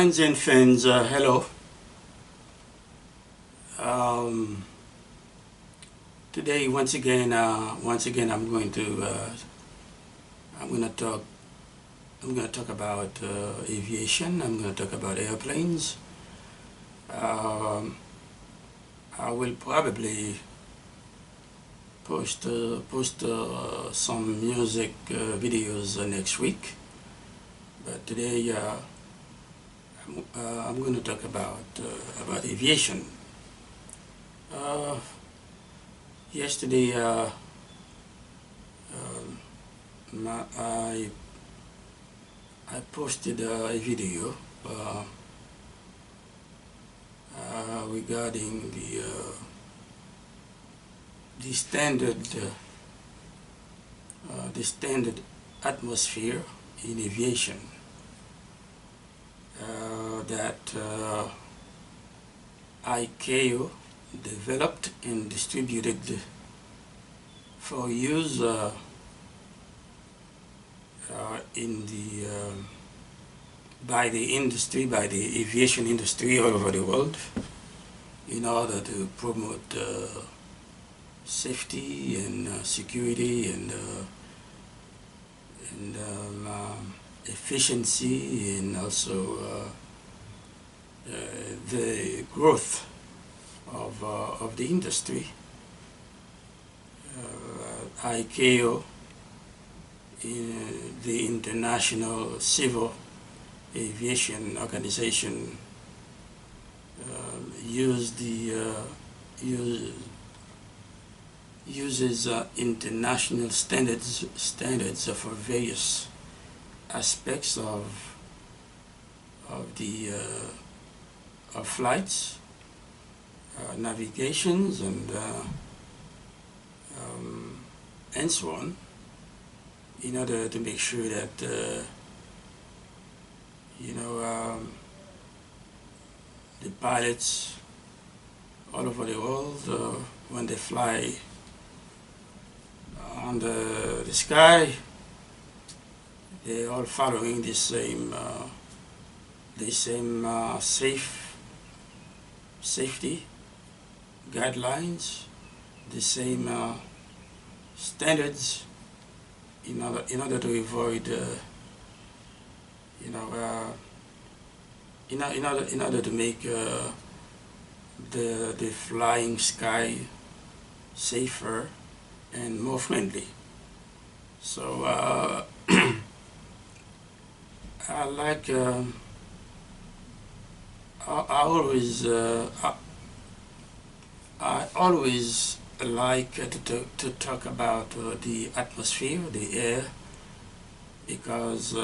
Friends and fans, hello. Um, Today, once again, I'm going to talk. I'm going to talk about aviation. I'm going to talk about airplanes. Um, I will probably post some music videos next week. But today, I'm going to talk about aviation. Uh, Yesterday, I posted a video regarding the standard atmosphere in aviation that ICAO developed and distributed for use in the by the aviation industry all over the world, in order to promote safety and security and efficiency, and also the growth of the industry. ICAO, the International Civil Aviation Organization, uses international standards for various aspects of flights, navigations, and so on, in order to make sure that the pilots all over the world, when they fly on the sky, they're all following the same safety guidelines, the same standards, in order to avoid in order to make the flying sky safer and more friendly. So I like I always like to talk about the atmosphere, the air, because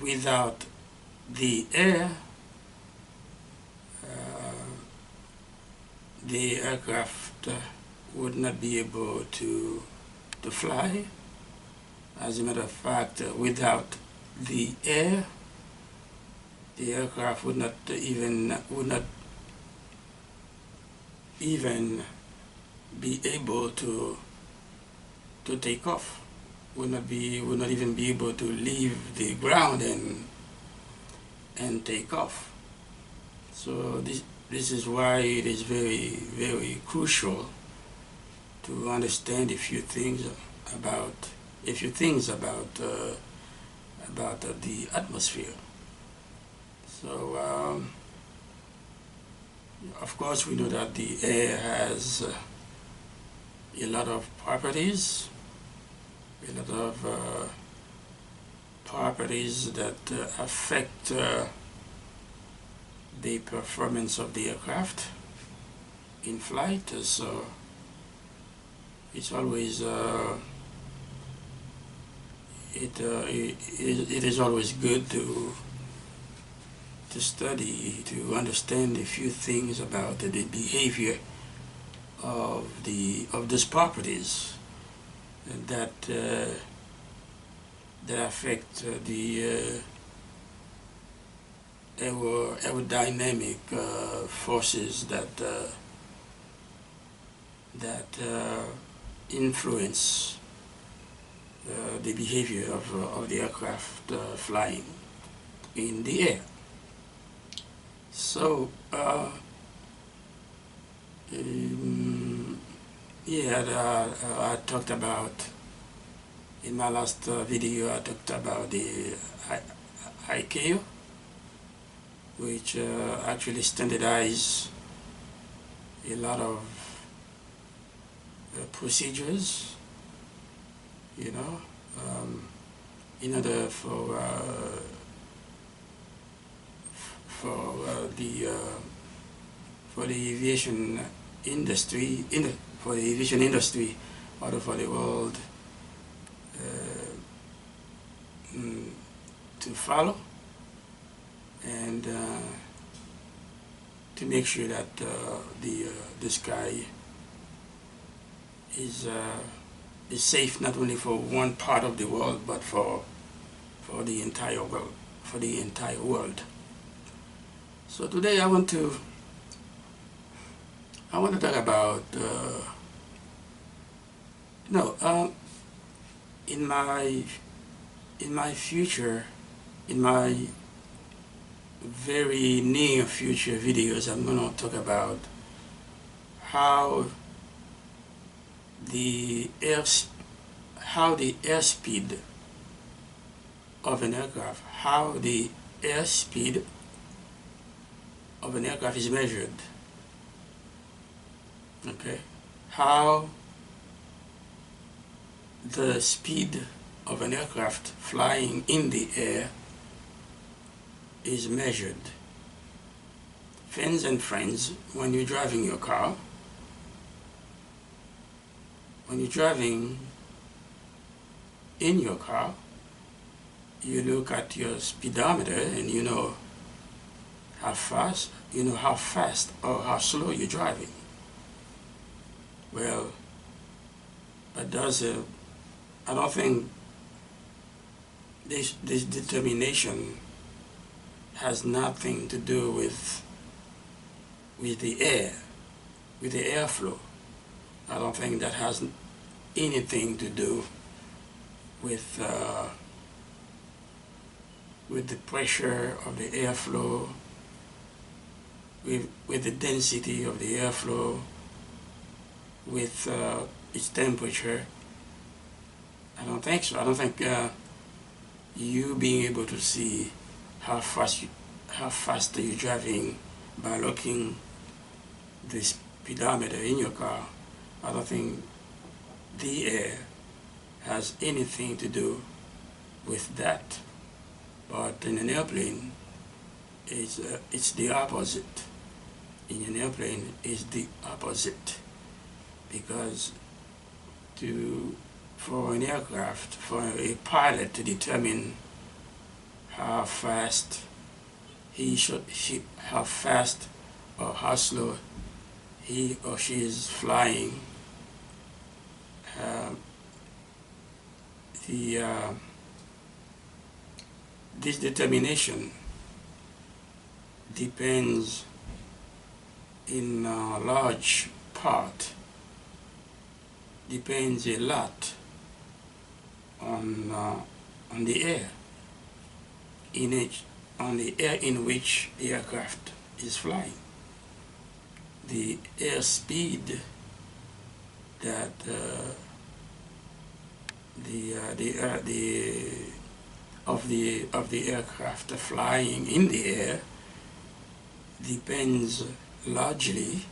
without the air, the aircraft would not be able to fly. As a matter of fact, without the air, the aircraft would not even be able to take off. Would not even be able to leave the ground and take off. So this is why it is very, very crucial to understand a few things about the atmosphere. So of course, we know that the air has a lot of properties, that affect the performance of the aircraft in flight. So it's always it is always good to study, to understand a few things about the behavior of these properties that affect the aerodynamic forces that influence the behavior of the aircraft flying. in the air. So yeah, I talked about in my last video. I talked about the ICAO, which actually standardize a lot of procedures, you know, in order for the for the aviation industry, for the aviation industry, or for the world to follow, and to make sure that the sky is safe not only for one part of the world but for the entire world, So today I want to talk about in my future, in my very near future videos, I'm going to talk about how the airspeed of an aircraft, how the airspeed of an aircraft is measured. Okay, how the speed of an aircraft flying in the air is measured. Fans and friends, when you're driving your car, when you're driving in your car, you look at your speedometer and you know how fast or how slow you're driving. Well, but I don't think this determination has nothing to do with the air, with the airflow. I don't think that has anything to do with the pressure of the airflow, with the density of the airflow, with its temperature. I don't think so. I don't think you being able to see how fast you're driving by looking the speedometer in your car, I don't think the air has anything to do with that. But in an airplane, it's the opposite. In an airplane, it's the opposite, because for an aircraft, for a pilot to determine how fast how fast or how slow he or she is flying, this determination depends in a large part, depends a lot on the air on the air in which the aircraft is flying. The airspeed that of the aircraft flying in the air depends largely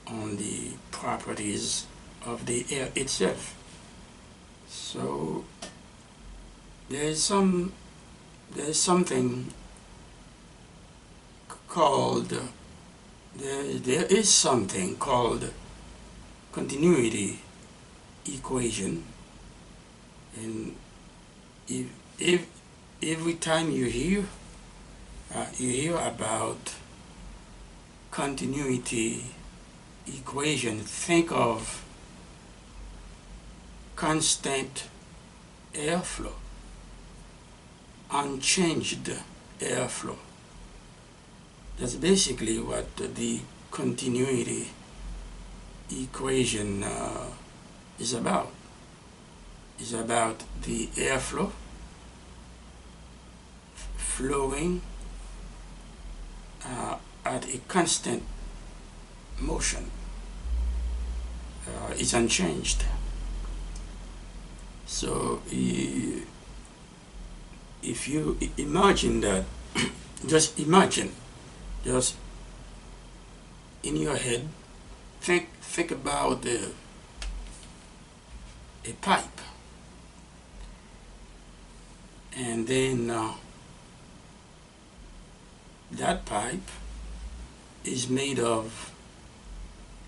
on the properties of the air itself. So there is something called continuity equation, and if every time you hear about continuity equation, think of constant airflow, unchanged airflow. That's basically what the continuity equation is about. It's about the airflow flowing at a constant motion. It's unchanged. So if you imagine that, just imagine, just in your head, think about a pipe, and then that pipe is made of,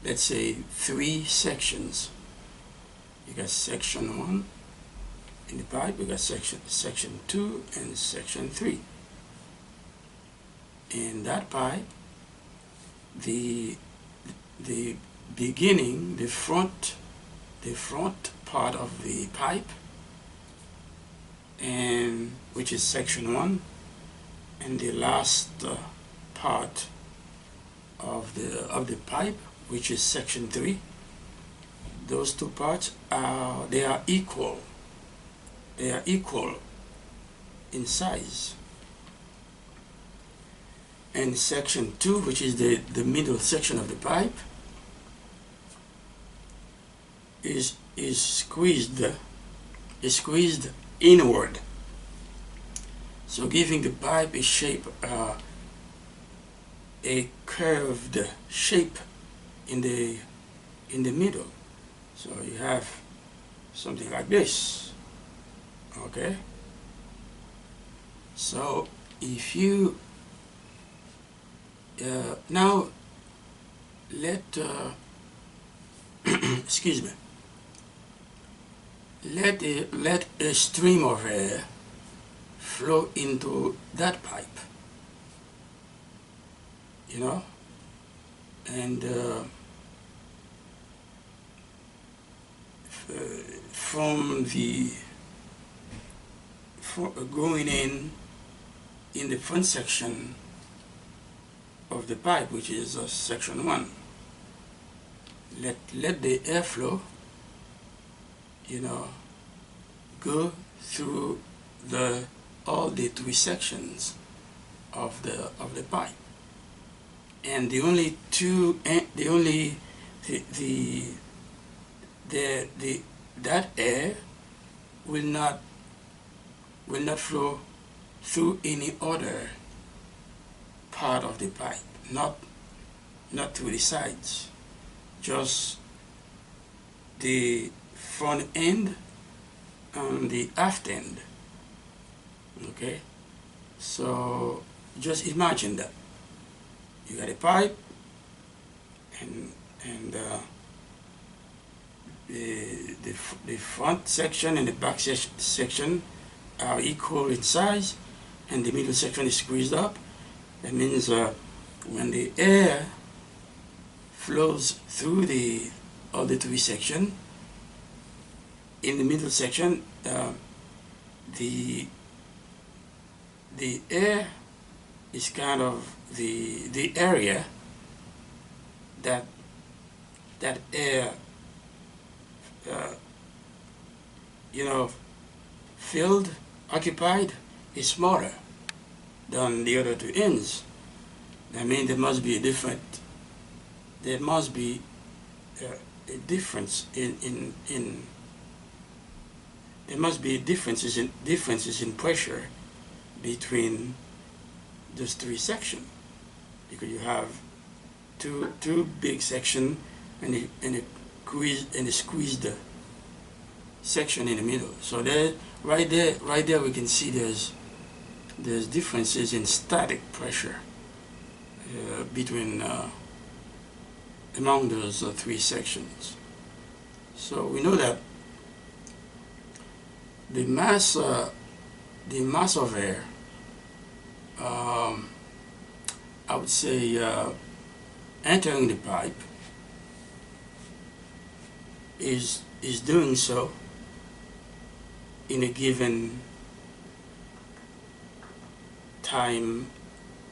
let's say, 3 sections. You got section 1 in the pipe, you got section 2 and section 3. In that pipe, the beginning, the front part of the pipe, and which is section 1, and the last part of the pipe, which is section 3. Those 2 parts are equal. They are equal in size. And section 2, which is the middle section of the pipe, is squeezed inward, so giving the pipe a shape, a curved shape in the middle. So you have something like this. Okay. So if you now let excuse me, let a stream of air flow into that pipe, you know, and going in the front section of the pipe, which is section 1, let the airflow, you know, go through all the 3 sections of the pipe, and that air will not flow through any other part of the pipe, not through the sides, just the front end and the aft end. Okay, so just imagine that you got a pipe, and the front section and the back section are equal in size, and the middle section is squeezed up. That means when the air flows through all the 3 sections, in the middle section, the air is kind of the area that air you know, filled, occupied, is smaller than the other 2 ends. That means there must be a difference differences in pressure between those 3 sections, because you have two big sections and a squeezed section in the middle. So there, right there, we can see there's differences in static pressure between among those 3 sections. So we know that the mass of air, I would say, entering the pipe is doing so in a given time,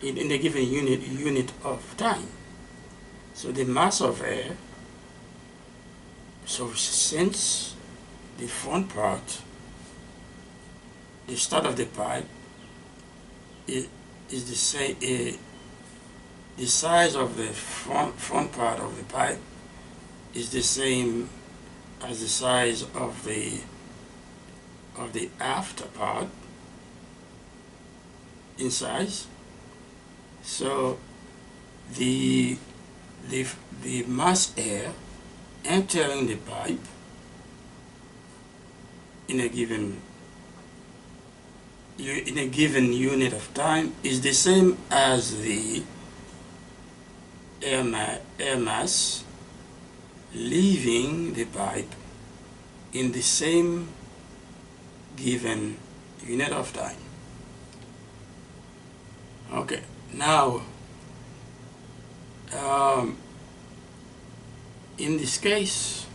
in a given unit of time. So the mass of air, so since the front part, the start of the pipe, is the same. The size of the front part of the pipe is the same as the size of the after part in size. So the mass air entering the pipe in a given unit of time is the same as the air mass leaving the pipe in the same given unit of time. Okay, now in this case,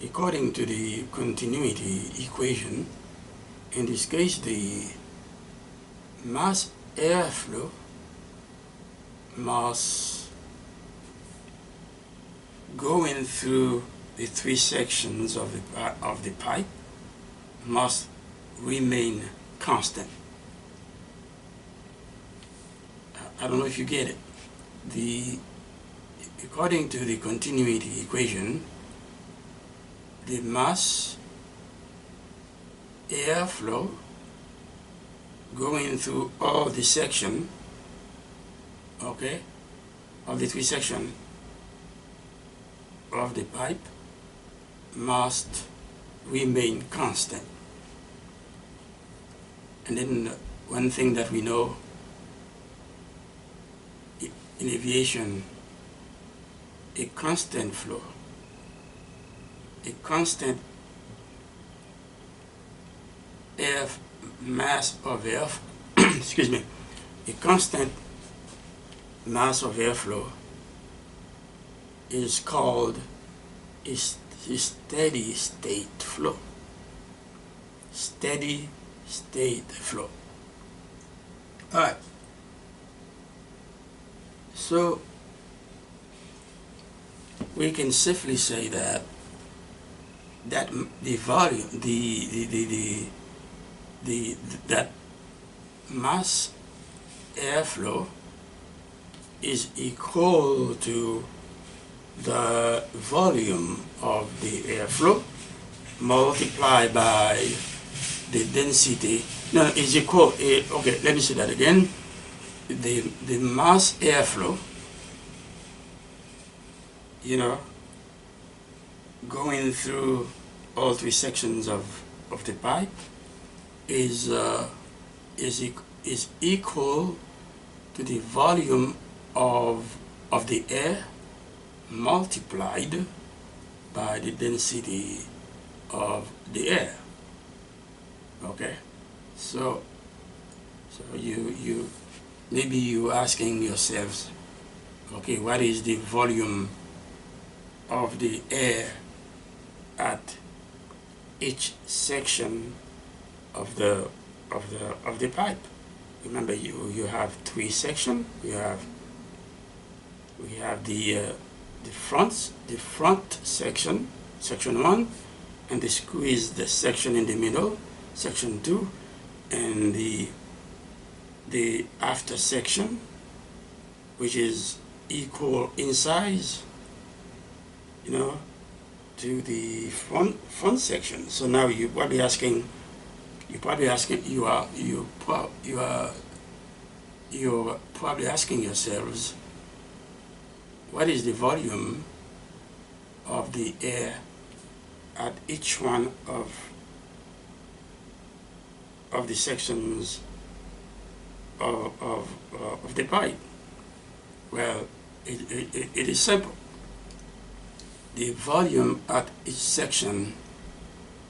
according to the continuity equation, in this case the mass airflow must going through the three sections of the pipe must remain constant. I don't know if you get it. According to the continuity equation, the mass airflow going through all the section, okay, of the three section of the pipe must remain constant. And then one thing that we know in aviation, a constant flow, a constant air mass of air, excuse me, a constant mass of airflow is called a steady state flow. Steady state flow. All right. So we can safely say that the volume, that mass airflow is equal to the volume of the airflow multiplied by the density. No, is equal. Okay, let me say that again. The mass airflow, you know, going through all three sections of the pipe is equal to the volume of the air multiplied by the density of the air. Okay, so you maybe you asking yourselves, okay, what is the volume of the air at each section of the pipe? Remember, you have three sections. We have the front section, section 1, and the squeezed section in the middle, section 2, and the after section, which is equal in size, you know, to the front section. So now you're probably asking probably asking yourselves, what is the volume of the air at each one of the sections of the pipe? Well, it is simple. The volume at each section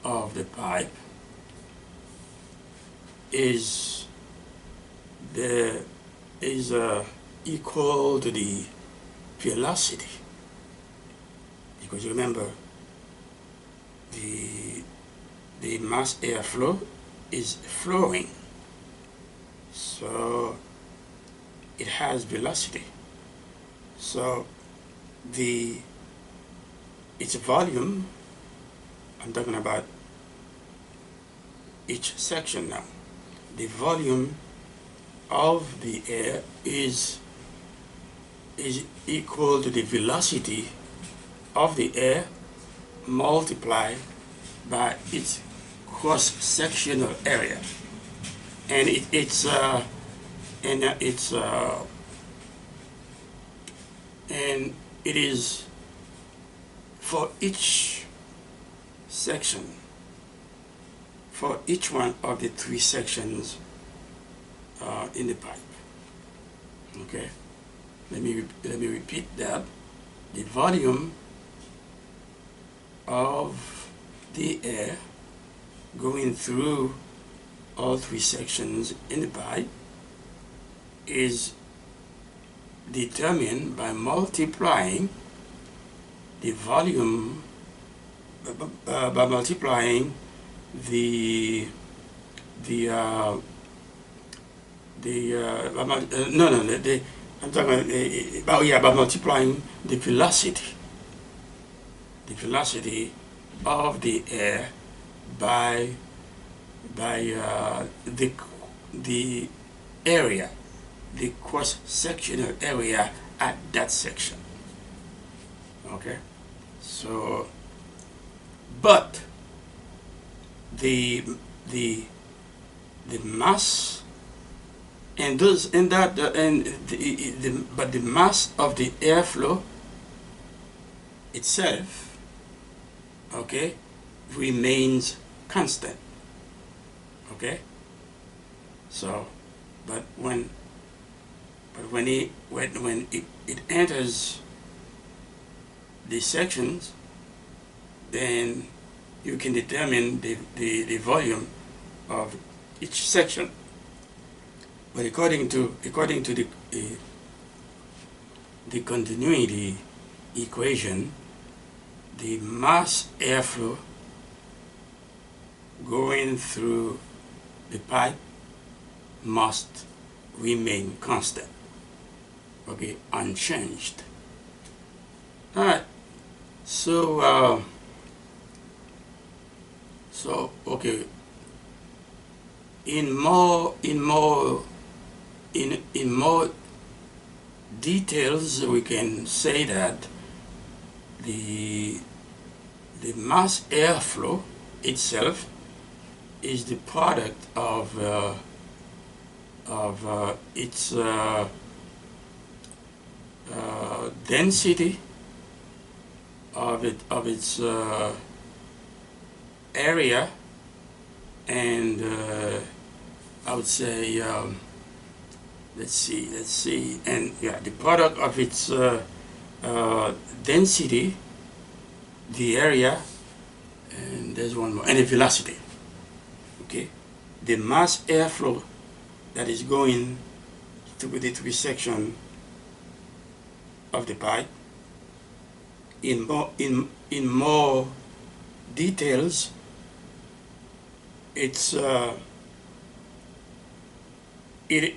of the pipe is equal to the velocity, because you remember the mass airflow is flowing, so it has velocity. So its volume, I'm talking about each section now, the volume of the air is equal to the velocity of the air multiplied by its cross-sectional area, and it's and it is for each section, for each one of the three sections in the pipe. Okay, let me repeat that. The volume of the air going through all three sections in the pipe is determined by multiplying the volume by multiplying the I'm talking about by multiplying the velocity of the air by the area, the cross-sectional area at that section. Okay, so but the mass and those in that but the mass of the airflow itself, okay, remains constant. Okay, so but when it enters the sections, then you can determine the volume of each section. But according to the continuity equation, the mass airflow going through the pipe must remain constant, okay, unchanged. All right, so okay, in more details, we can say that the mass airflow itself is the product of its density of its area, and I would say let's see, and yeah, the product of its density, the area, and there's one more, and the velocity. Okay, the mass airflow that is going through the three section of the pipe. In more details, it's it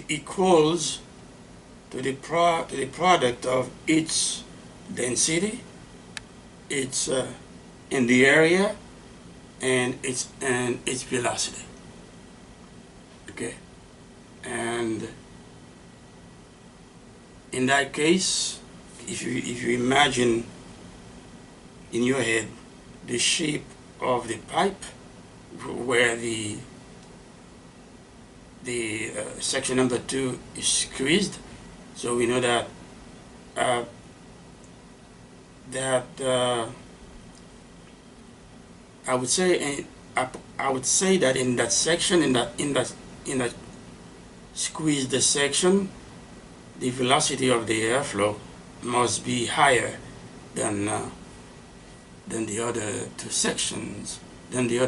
equals to the product of its density, its in the area, and its velocity. Okay, and in that case, if you imagine in your head the shape of the pipe where the section number 2 is squeezed, so we know that I would say that in that section, in that squeezed section, the velocity of the airflow must be higher than the other two sections, than the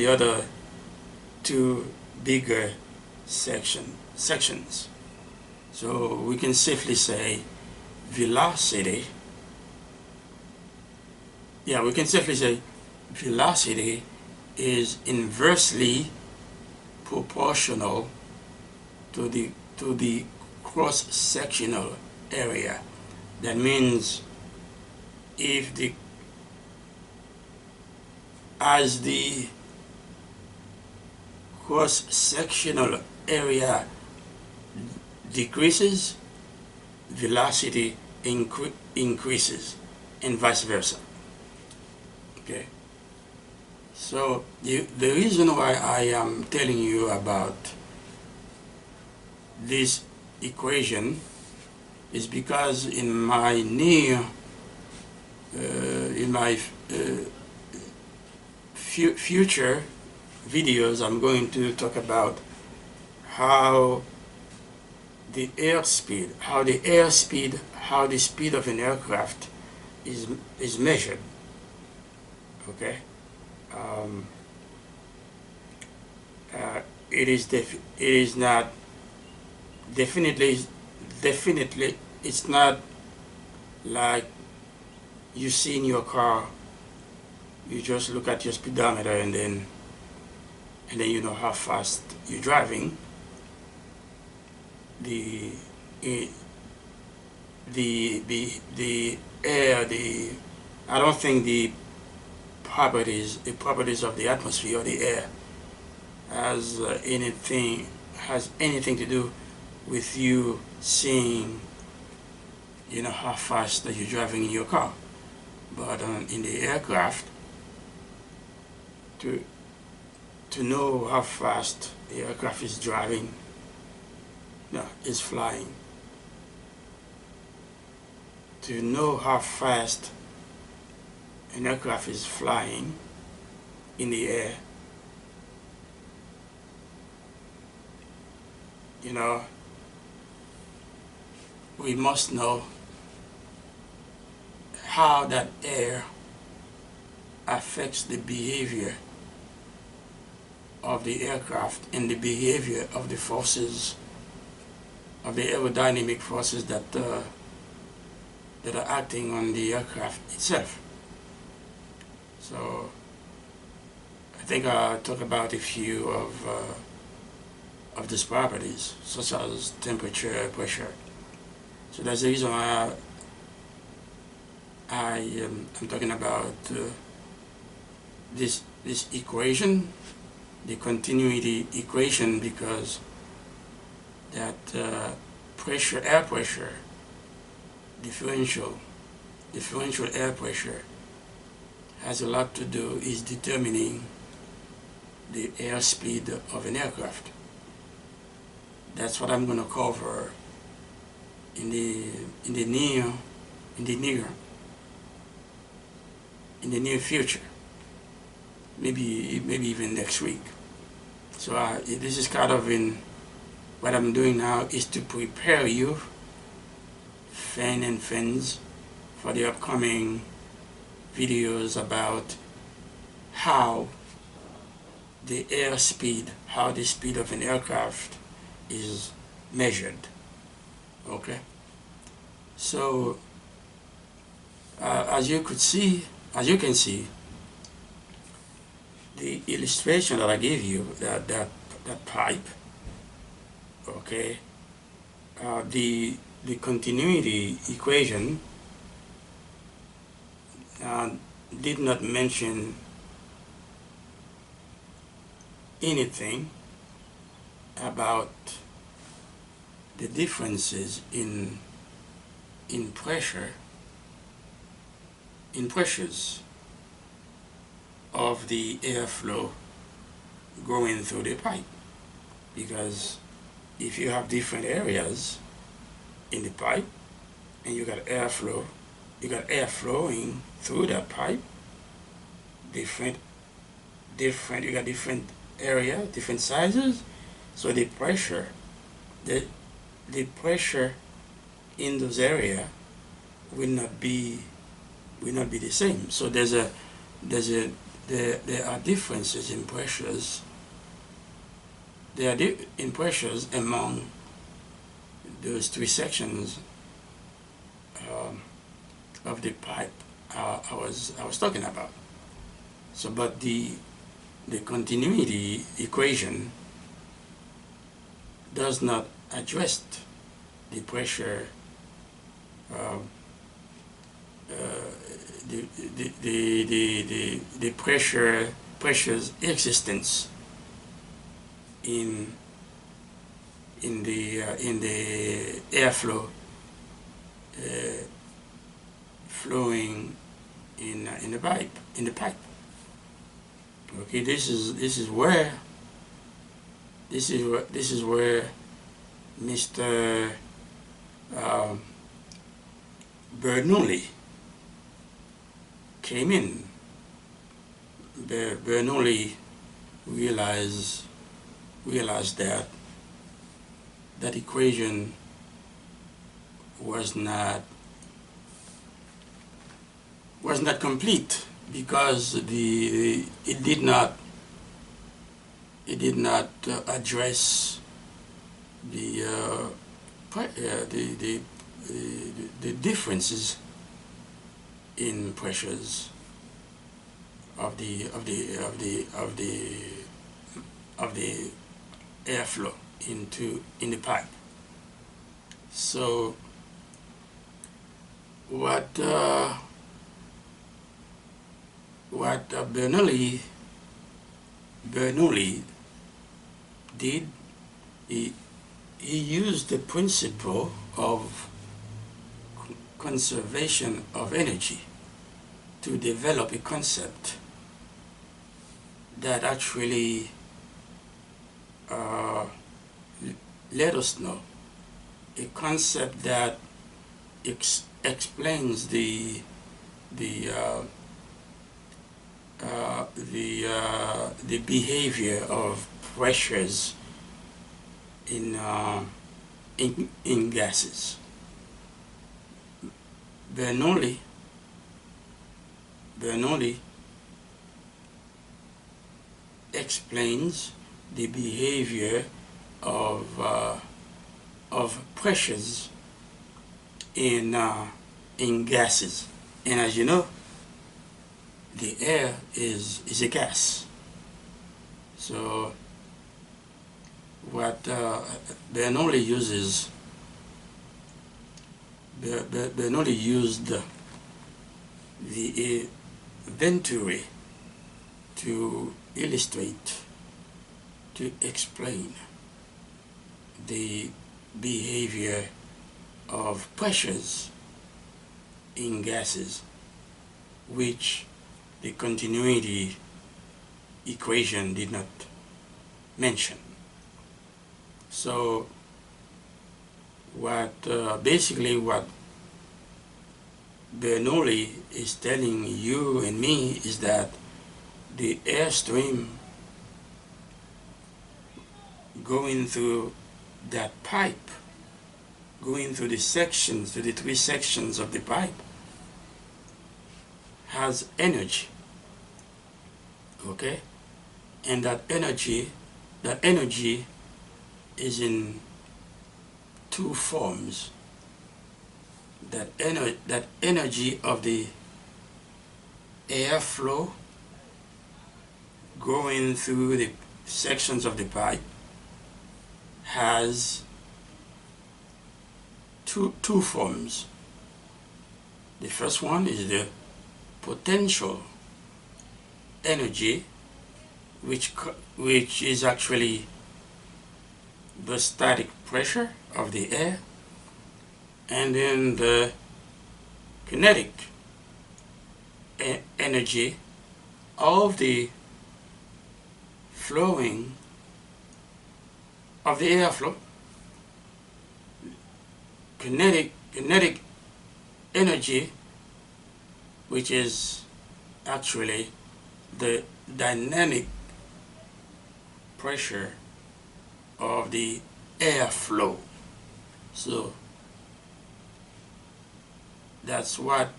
other two bigger sections. So we can safely say velocity. Yeah, we can safely say velocity is inversely proportional to the cross-sectional area. That means if as the cross-sectional area decreases, velocity increases, and vice versa. Okay. So the reason why I am telling you about this equation is because in my future videos, I'm going to talk about how the airspeed, how the speed of an aircraft is measured. Okay, um, it is not definitely it's not like you see in your car. You just look at your speedometer and then you know how fast you're driving. The air, I don't think the properties of the atmosphere or the air has anything to do with you seeing, you know, how fast that you're driving in your car. But in the aircraft, to know how fast the aircraft is driving, no, is flying. To know how fast an aircraft is flying in the air, you know, we must know how that air affects the behavior of the aircraft and the behavior of the forces, of the aerodynamic forces that are acting on the aircraft itself. So I think I'll talk about a few of these properties, such as temperature, pressure. So that's the reason why I'm talking about this equation, the continuity equation, because that air pressure, differential air pressure has a lot to do, is determining the airspeed of an aircraft. That's what I'm going to cover in the near future, maybe even next week. So this is kind of what I'm doing now is to prepare you, fan and fans, for the upcoming videos about how the airspeed, how the speed of an aircraft is measured. Okay. So as you can see, the illustration that I gave you, that pipe, okay, the continuity equation did not mention anything about the differences in pressures of the airflow going through the pipe. Because if you have different areas in the pipe and you got airflow, you got air flowing through that pipe, you got different area, different sizes, so the pressure in those areas will not be the same. So there are differences in pressures. There are in pressures among those three sections of the pipe I was talking about. So, but the continuity equation does not address the pressure, the pressure's existence in the airflow flowing in the pipe. Okay, this is where Mr. Bernoulli came in. Bernoulli realized that equation was not complete, because it did not address the differences in pressures of the airflow in the pipe. So what Bernoulli did, he used the principle of conservation of energy to develop a concept that actually let us know, a concept that explains the behavior of pressures in gases. Bernoulli explains the behavior of pressures in gases, and as you know, the air is a gas. So what Bernoulli uses, Bernoulli used the Venturi to illustrate, to explain the behavior of pressures in gases, which the continuity equation did not mention. So basically what Bernoulli is telling you and me is that the airstream going through that pipe, going through the three sections of the pipe, has energy. Okay? And that energy is in two forms. That energy of the airflow going through the sections of the pipe has two forms. The first one is the potential energy, which is actually the static pressure of the air, and then the kinetic energy of the flowing of the airflow. Kinetic energy, which is actually the dynamic pressure of the airflow. So that's what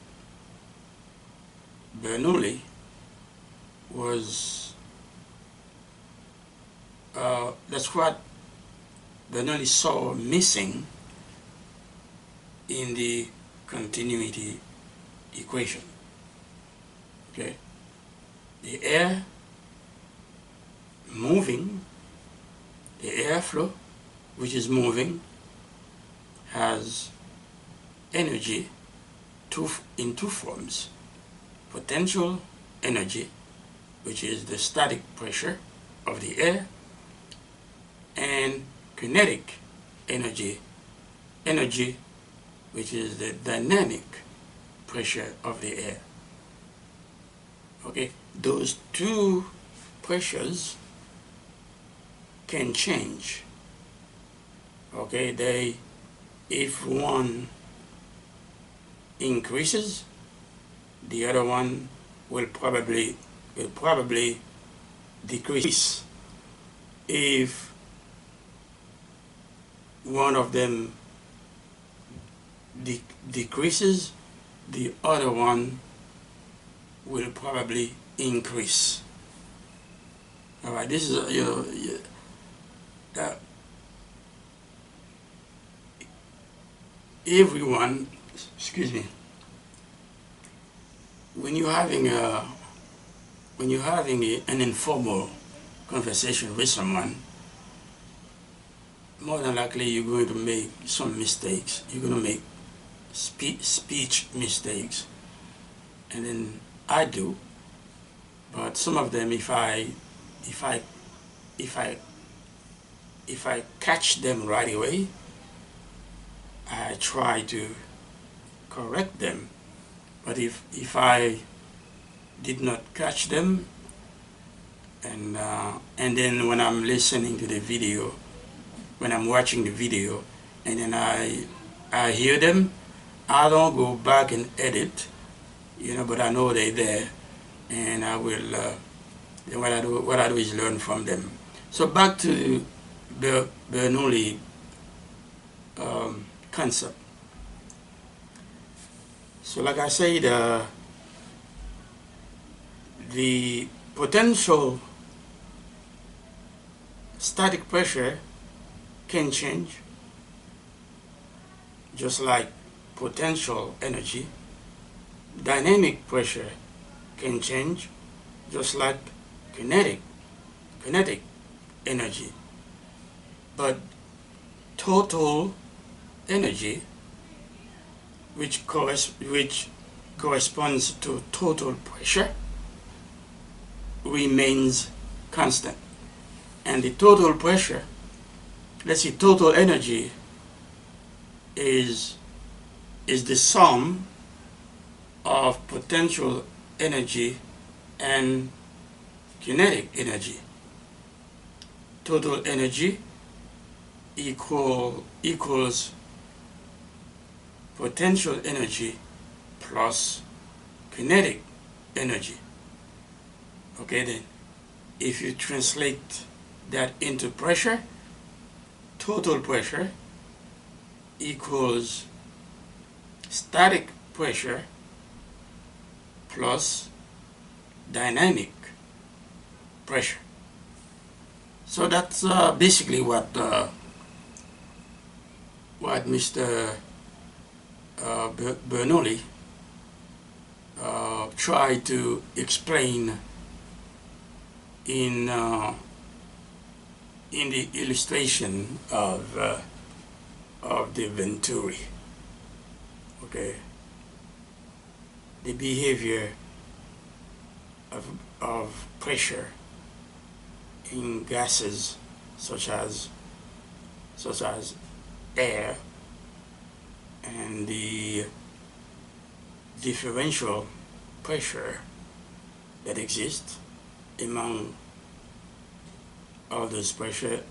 Bernoulli was, that's what Bernoulli saw missing in the continuity equation. Okay? The air moving, the airflow which is moving, has energy in two forms. Potential energy, which is the static pressure of the air, and kinetic energy, which is the dynamic pressure of the air. Okay, those two pressures can change. Okay, if one increases, the other one will probably decrease. If one of them decreases, the other one will probably increase. All right, this is everyone. Excuse me. When you're having an informal conversation with someone, more than likely you're going to make some mistakes. You're going to make speech mistakes, and then I do. But some of them, if I catch them right away, I try to correct them. But if I did not catch them, and then when I'm listening to the video, when I'm watching the video, and then I hear them, I don't go back and edit, but I know they're there, and I will. What I do is learn from them. So back to the Bernoulli concept. So like I said, the potential static pressure can change, just like potential energy. Dynamic pressure can change, just like kinetic energy. But total energy, which corresponds to total pressure, remains constant. And the total pressure, let's see, total energy is the sum of potential energy and kinetic energy. Total energy equals potential energy plus kinetic energy. Okay, then if you translate that into pressure, total pressure equals static pressure plus dynamic pressure. So that's basically what Mr. Bernoulli tried to explain in the illustration of the Venturi. Okay, the behavior of pressure in gases such as air, and the differential pressure that exists among all those pressures,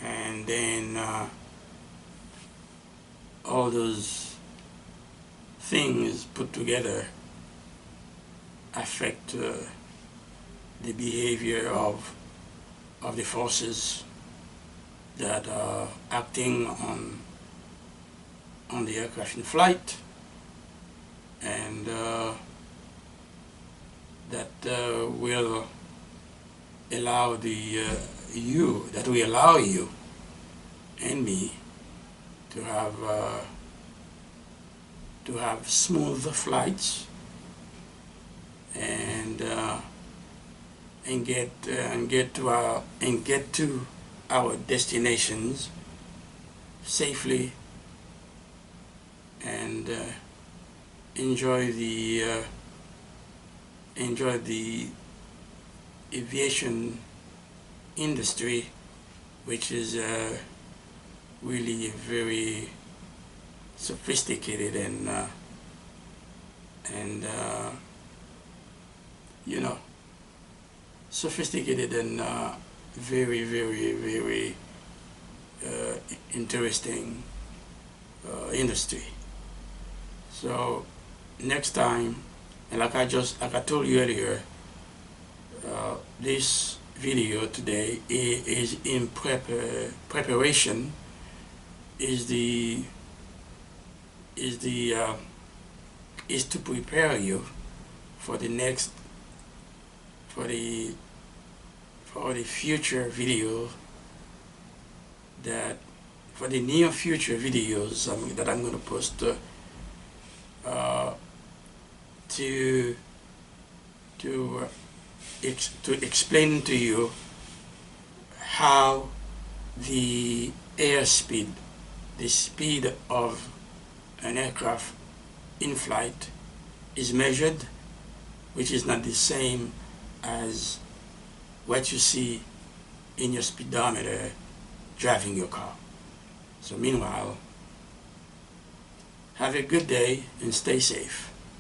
and then all those things put together affect the behavior of the forces that are acting on the aircraft in flight, and that will allow you and me to have smooth flights and get to our destinations safely, and enjoy the aviation industry, which is really very sophisticated and you know, sophisticated and very, very, very interesting industry. So next time, and like I told you earlier, this video today is in preparation. Is to prepare you for the next for the future video that for the near future videos that I'm going to post to explain to you how the airspeed, the speed of an aircraft in flight, is measured, which is not the same as what you see in your speedometer driving your car. So meanwhile, have a good day and stay safe.